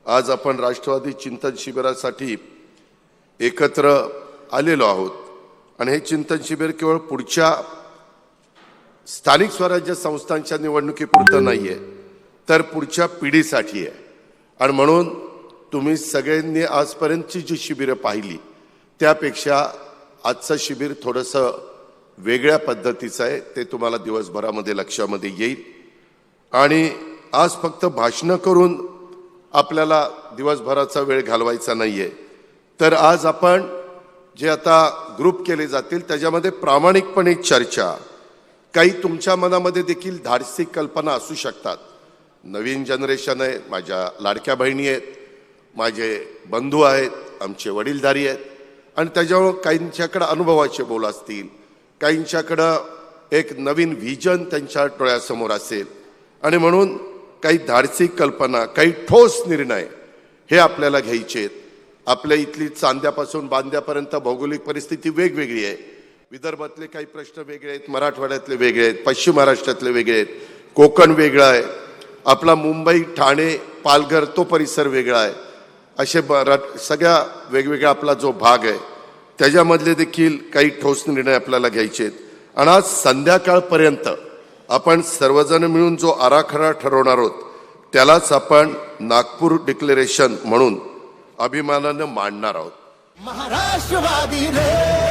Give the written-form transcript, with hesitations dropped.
आज आपण राष्ट्रवादी चिंतन शिबिरासाठी एकत्र आलेलो आहोत आणि हे चिंतन शिबिर केवळ पुढच्या स्थानिक स्वराज्य संस्थांच्या निवडणुकीपुरतं नाहीये, तर पुढच्या पिढीसाठी आहे। आणि म्हणून तुम्ही सगळ्यांनी आजपर्यंतची जी शिबिरं पाहिली त्यापेक्षा आजचं शिबिर थोडंसं वेगळ्या पद्धतीचं आहे, ते तुम्हाला दिवसभरामध्ये लक्षामध्ये येईल। आणि आज फक्त भाषण करून आपल्याला दिवसभराचा वेळ घालवायचा नाहीये, तर आज आपण जे आता ग्रुप केले जातील त्याच्यामध्ये प्रामाणिकपणे चर्चा, काही तुमच्या मनामध्ये देखील धाडसी कल्पना असू शकतात। नवीन जनरेशन आहे, माझ्या लाडक्या बहिणी आहेत, माझे बंधू आहेत, आमचे वडीलधारी आहेत आणि त्याच्यामुळे काहींच्याकडे अनुभवाचे बोल असतील, काहींच्याकडं एक नवीन व्हिजन त्यांच्या डोळ्यासमोर असेल आणि म्हणून काही धाडसी कल्पना, काही ठोस निर्णय हे आपल्याला घ्यायचे आहेत। आपल्या इथली चांद्यापासून बांद्यापर्यंत भौगोलिक परिस्थिती वेगवेगळी आहे। विदर्भातले काही प्रश्न वेगळे आहेत, मराठवाड्यातले वेगळे आहेत, पश्चिम महाराष्ट्रातले वेगळे आहेत, कोकण वेगळा आहे, आपला मुंबई ठाणे पालघर तो परिसर वेगळा आहे। असे सगळ्या वेगवेगळा आपला जो भाग आहे त्याच्यामधले देखील काही ठोस निर्णय आपल्याला घ्यायचे आहेत। आणि आज संध्याकाळपर्यंत आपण सर्वजण मिळून जो आराखडा ठरवणार आहोत त्यालाच आपण नागपूर डिक्लेरेशन म्हणून अभिमानानं मांडणार आहोत। महाराष्ट्रवादी रे